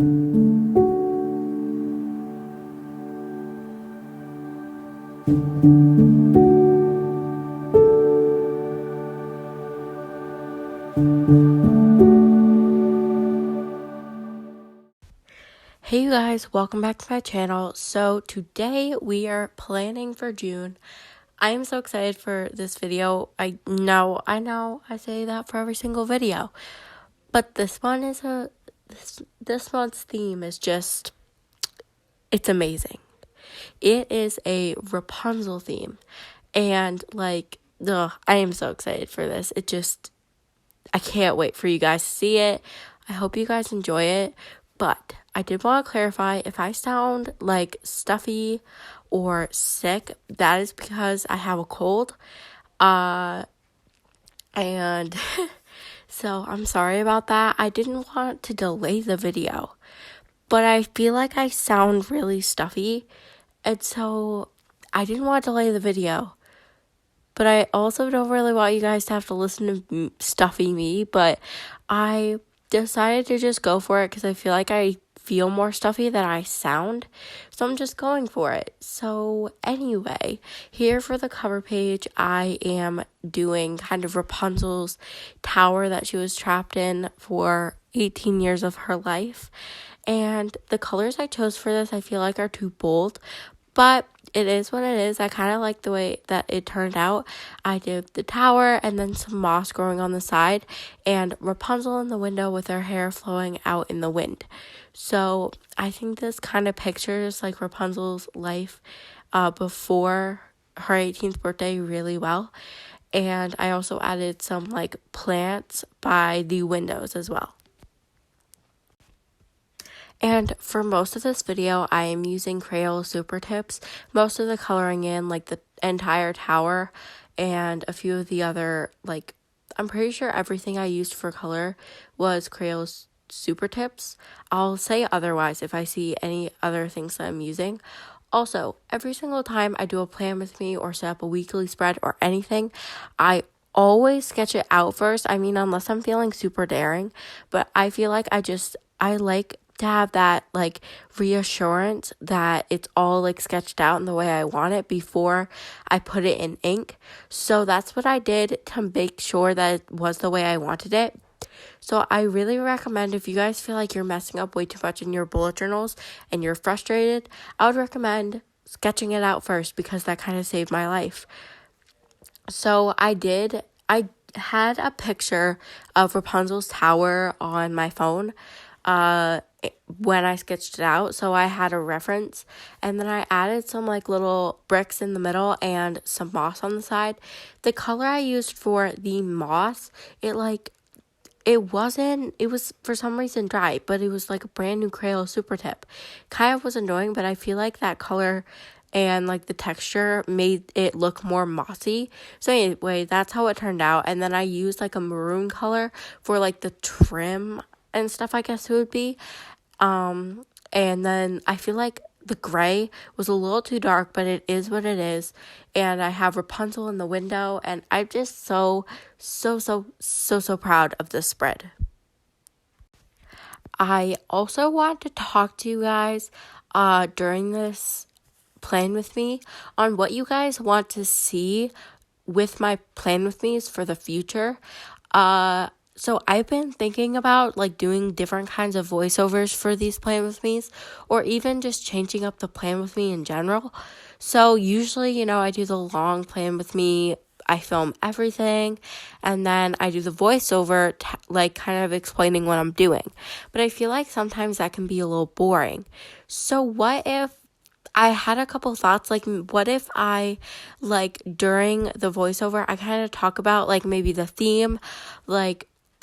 Hey you guys, welcome back to my channel. So today we are planning for June. I am so excited for this video. I know I say that for every single video, but this one is this month's theme is just, it's amazing. It is a Rapunzel theme, and I am so excited for this. I can't wait for you guys to see it. I hope you guys enjoy it. But I did want to clarify, if I sound like stuffy or sick, that is because I have a cold. And so I'm sorry about that. I didn't want to delay the video, but I feel like I sound really stuffy. And so I didn't want to delay the video. But I also don't really want you guys to have to listen to stuffy me, but I decided to just go for it because I feel like I feel more stuffy than I sound, so I'm just going for it. So anyway, here for the cover page, I am doing kind of Rapunzel's tower that she was trapped in for 18 years of her life, and the colors I chose for this I feel like are too bold, but it is what it is. I kind of like the way that it turned out. I did the tower and then some moss growing on the side and Rapunzel in the window with her hair flowing out in the wind. So I think this kind of pictures like Rapunzel's life before her 18th birthday really well. And I also added some like plants by the windows as well. And for most of this video, I am using Crayola Super Tips. Most of the coloring in, like the entire tower and a few of the other, I'm pretty sure everything I used for color was Crayola Super Tips. I'll say otherwise if I see any other things that I'm using. Also, every single time I do a plan with me or set up a weekly spread or anything, I always sketch it out first. I mean, unless I'm feeling super daring, but I feel like I like to have that reassurance that it's all sketched out in the way I want it before I put it in ink. So that's what I did to make sure that it was the way I wanted it. So I really recommend, if you guys feel like you're messing up way too much in your bullet journals and you're frustrated, I would recommend sketching it out first because that kind of saved my life. So I had a picture of Rapunzel's tower on my phone when I sketched it out, so I had a reference, and then I added some little bricks in the middle and some moss on the side. The color I used for the moss, it was for some reason dry, but it was like a brand new Crayola Super Tip. Kind of was annoying, but I feel like that color and the texture made it look more mossy. So anyway, that's how it turned out. And then I used a maroon color for the trim and stuff, I guess it would be. And then I feel like the gray was a little too dark, but it is what it is. And I have Rapunzel in the window, and I'm just so proud of this spread. I also want to talk to you guys during this plan with me on what you guys want to see with my plan with me's for the future. So I've been thinking about doing different kinds of voiceovers for these plan with me's, or even just changing up the plan with me in general. So usually, I do the long plan with me, I film everything, and then I do the voiceover, kind of explaining what I'm doing. But I feel like sometimes that can be a little boring. So what if I had a couple thoughts, what if I, during the voiceover, I kind of talk about, maybe the theme,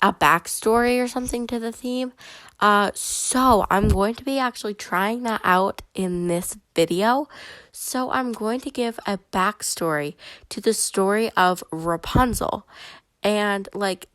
a backstory or something to the theme. So I'm going to be actually trying that out in this video. So I'm going to give a backstory to the story of Rapunzel and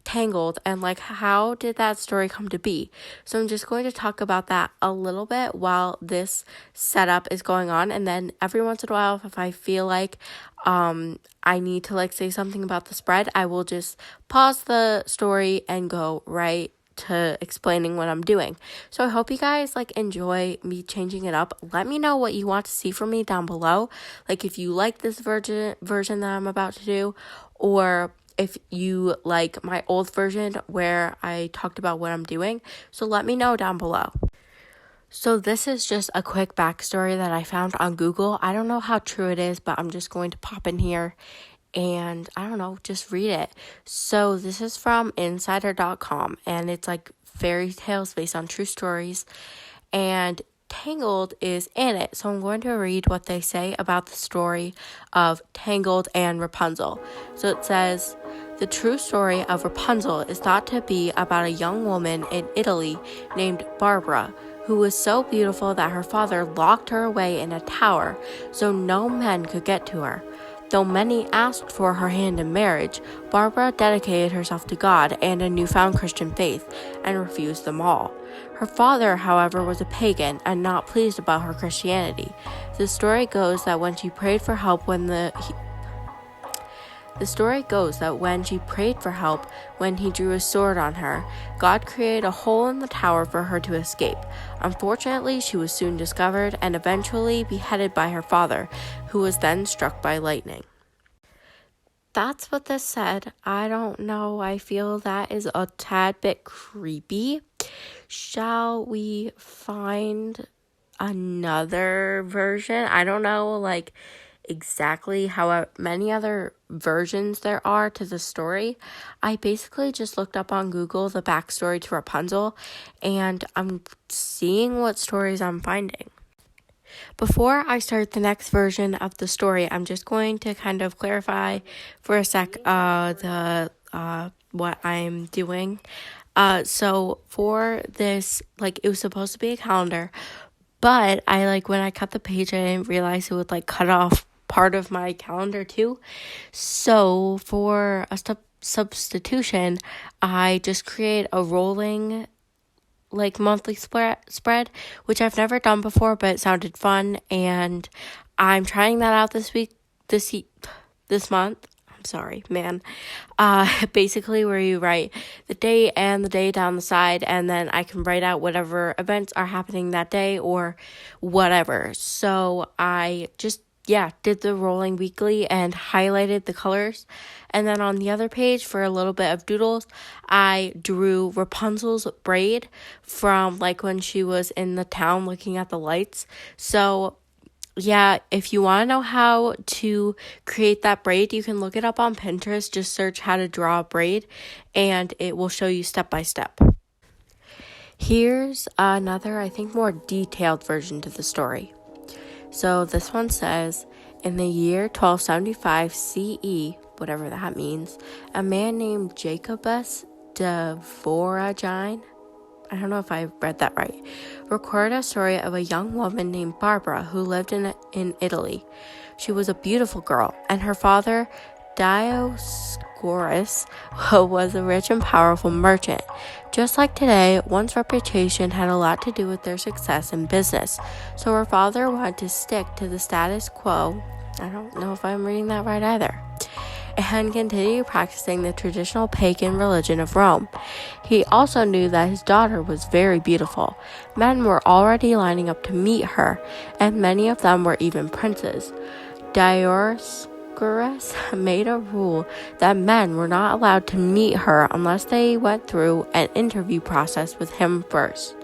Tangled, and how did that story come to be. So I'm just going to talk about that a little bit while this setup is going on, and then every once in a while, if I feel like I need to say something about the spread, I will just pause the story and go right to explaining what I'm doing. So I hope you guys like enjoy me changing it up. Let me know what you want to see from me down below. Like if you like this version that I'm about to do, or if you like my old version where I talked about what I'm doing. So let me know down below. So this is just a quick backstory that I found on Google. I don't know how true it is, but I'm just going to pop in here and I don't know, just read it. So this is from insider.com and it's like fairy tales based on true stories, and Tangled is in it. So I'm going to read what they say about the story of Tangled and Rapunzel. So it says, the true story of Repunzel is thought to be about a young woman in Italy named Barbara, who was so beautiful that her father locked her away in a tower so no men could get to her. Though many asked for her hand in marriage, Barbara dedicated herself to God and a newfound Christian faith and refused them all. Her father, however, was a pagan and not pleased about her Christianity. The story goes that when she prayed for help when he drew his sword on her, God created a hole in the tower for her to escape. Unfortunately, she was soon discovered and eventually beheaded by her father, who was then struck by lightning. That's what this said. I don't know. I feel that is a tad bit creepy. Shall we find another version? I don't know, like, exactly how many other versions there are to the story. I basically just looked up on Google the backstory to Rapunzel, and I'm seeing what stories I'm finding. Before I start the next version of the story, I'm just going to kind of clarify for a sec what I'm doing. So for this, like, it was supposed to be a calendar, but when I cut the page, I didn't realize it would like cut off part of my calendar too. So for a substitution, I just create a rolling monthly spread, which I've never done before, but it sounded fun, and I'm trying that out this month. I'm sorry, man. Basically where you write the date and the day down the side, and then I can write out whatever events are happening that day or whatever. So I just did the rolling weekly and highlighted the colors. And then on the other page, for a little bit of doodles, I drew Rapunzel's braid from when she was in the town looking at the lights. So if you want to know how to create that braid, you can look it up on Pinterest. Just search how to draw a braid and it will show you step by step. Here's another, I think, more detailed version to the story. So this one says, in the year 1275 CE, whatever that means, a man named Jacobus de Voragine, I don't know if I read that right, recorded a story of a young woman named Barbara who lived in Italy. She was a beautiful girl, and her father, Dioscorus, was a rich and powerful merchant. Just like today, one's reputation had a lot to do with their success in business, so her father wanted to stick to the status quo, I don't know if I'm reading that right either, and continue practicing the traditional pagan religion of Rome. He also knew that his daughter was very beautiful. Men were already lining up to meet her, and many of them were even princes. Dioscorus made a rule that men were not allowed to meet her unless they went through an interview process with him first.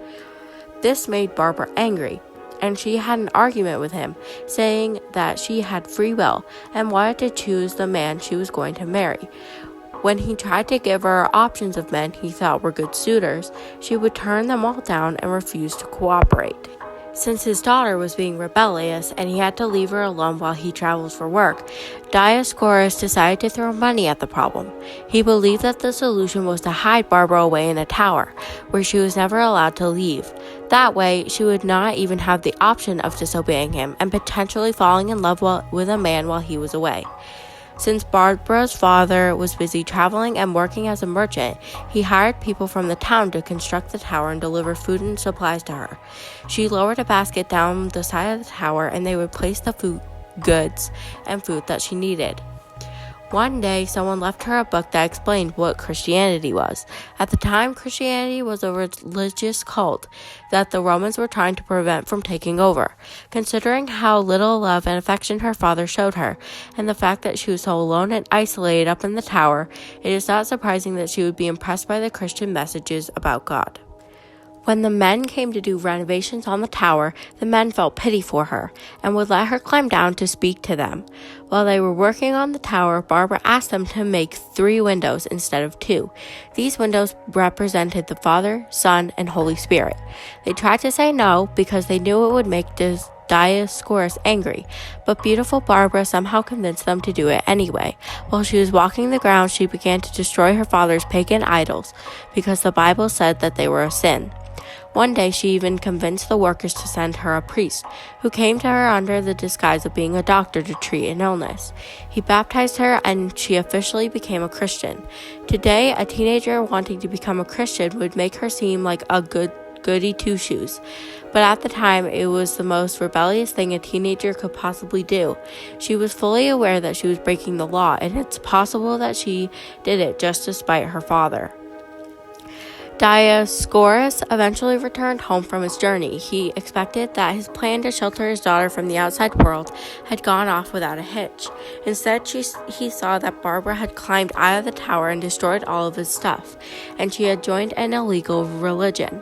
This made Barbara angry, and she had an argument with him, saying that she had free will and wanted to choose the man she was going to marry. When he tried to give her options of men he thought were good suitors, she would turn them all down and refuse to cooperate. Since his daughter was being rebellious and he had to leave her alone while he travels for work, Dioscorus decided to throw money at the problem. He believed that the solution was to hide Barbara away in a tower, where she was never allowed to leave. That way, she would not even have the option of disobeying him and potentially falling in love with a man while he was away. Since Barbara's father was busy traveling and working as a merchant, he hired people from the town to construct the tower and deliver food and supplies to her. She lowered a basket down the side of the tower and they would place the goods and food that she needed. One day, someone left her a book that explained what Christianity was. At the time, Christianity was a religious cult that the Romans were trying to prevent from taking over. Considering how little love and affection her father showed her, and the fact that she was so alone and isolated up in the tower, it is not surprising that she would be impressed by the Christian messages about God. When the men came to do renovations on the tower, the men felt pity for her and would let her climb down to speak to them. While they were working on the tower, Barbara asked them to make 3 windows instead of 2. These windows represented the Father, Son, and Holy Spirit. They tried to say no because they knew it would make Dioscorus angry, but beautiful Barbara somehow convinced them to do it anyway. While she was walking the ground, she began to destroy her father's pagan idols because the Bible said that they were a sin. One day, she even convinced the workers to send her a priest, who came to her under the disguise of being a doctor to treat an illness. He baptized her, and she officially became a Christian. Today, a teenager wanting to become a Christian would make her seem like a goody two-shoes. But at the time, it was the most rebellious thing a teenager could possibly do. She was fully aware that she was breaking the law, and it's possible that she did it just to spite her father. Dioscorus eventually returned home from his journey. He expected that his plan to shelter his daughter from the outside world had gone off without a hitch. Instead, he saw that Barbara had climbed out of the tower and destroyed all of his stuff, and she had joined an illegal religion.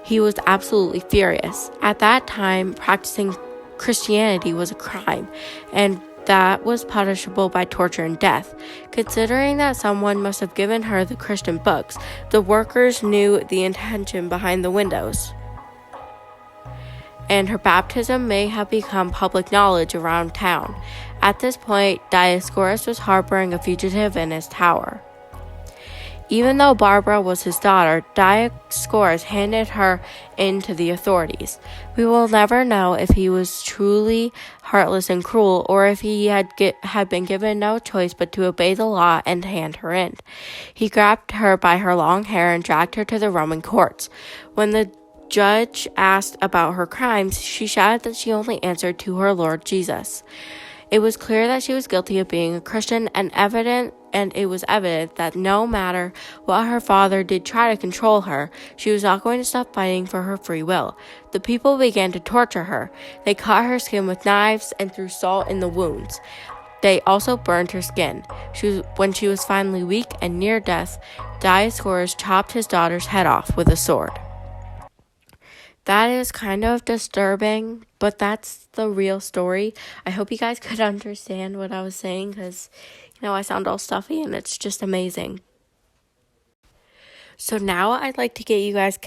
He was absolutely furious. At that time, practicing Christianity was a crime, and that was punishable by torture and death. Considering that someone must have given her the Christian books, the workers knew the intention behind the windows, and her baptism may have become public knowledge around town. At this point, Dioscorus was harboring a fugitive in his tower. Even though Barbara was his daughter, Dioscorus handed her in to the authorities. We will never know if he was truly heartless and cruel, or if he had been given no choice but to obey the law and hand her in. He grabbed her by her long hair and dragged her to the Roman courts. When the judge asked about her crimes, she shouted that she only answered to her Lord Jesus. It was clear that she was guilty of being a Christian, and it was evident that no matter what her father did try to control her, she was not going to stop fighting for her free will. The people began to torture her. They cut her skin with knives and threw salt in the wounds. They also burned her skin. When she was finally weak and near death, Dioscorus chopped his daughter's head off with a sword. That is kind of disturbing, but that's the real story. I hope you guys could understand what I was saying, because, I sound all stuffy and it's just amazing. So now I'd like to get you guys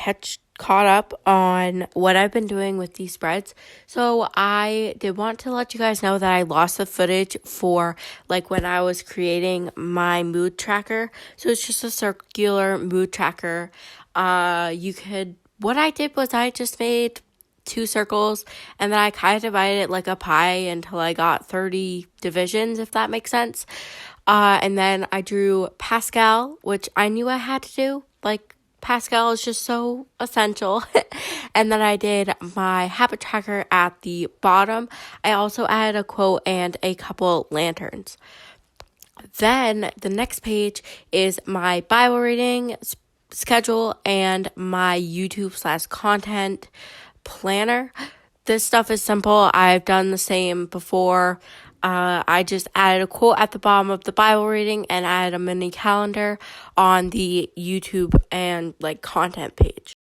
caught up on what I've been doing with these spreads. So I did want to let you guys know that I lost the footage for when I was creating my mood tracker. So it's just a circular mood tracker. What I did was I just made 2 circles, and then I kind of divided it like a pie until I got 30 divisions, if that makes sense. And then I drew Pascal, which I knew I had to do. Pascal is just so essential. And then I did my habit tracker at the bottom. I also added a quote and a couple lanterns. Then the next page is my Bible reading schedule and my YouTube/content planner. This stuff is simple. I've done the same before. I just added a quote at the bottom of the Bible reading and added a mini calendar on the YouTube and content page.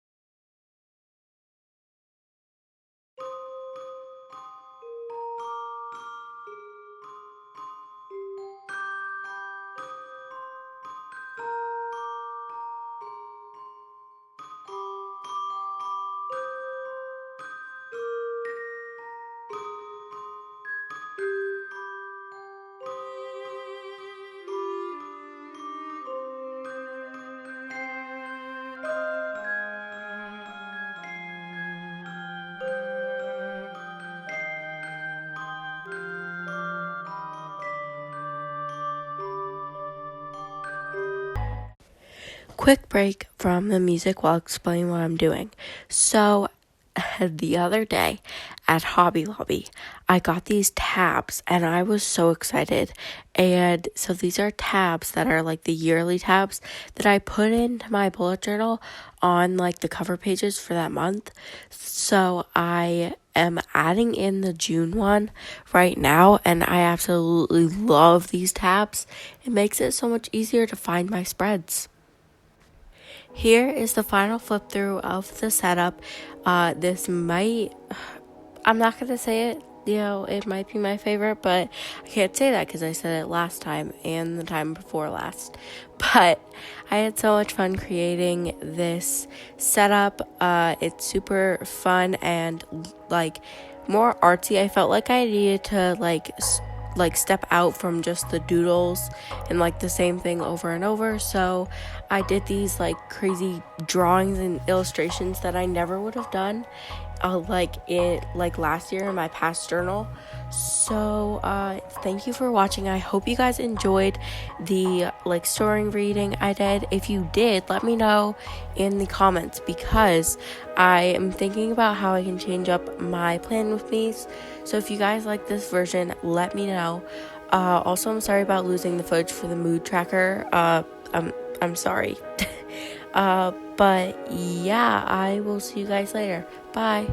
Quick break from the music while explaining what I'm doing. So the other day at Hobby Lobby, I got these tabs and I was so excited. And so these are tabs that are like the yearly tabs that I put into my bullet journal on like the cover pages for that month. So I am adding in the June one right now, and I absolutely love these tabs. It makes it so much easier to find my spreads. Here is the final flip through of the setup. This might, I'm not going to say it, it might be my favorite, but I can't say that because I said it last time and the time before last. But I had so much fun creating this setup. It's super fun and like more artsy. I felt like I needed to like step out from just the doodles and like the same thing over and over. So I did these like crazy drawings and illustrations that I never would have done like last year in my past journal. So thank you for watching. I hope you guys enjoyed the like story reading I did. If you did, let me know in the comments because I am thinking about how I can change up my plan with these. So if you guys like this version, let me know. Also, I'm sorry about losing the footage for the mood tracker. I'm sorry. But yeah, I will see you guys later. Bye.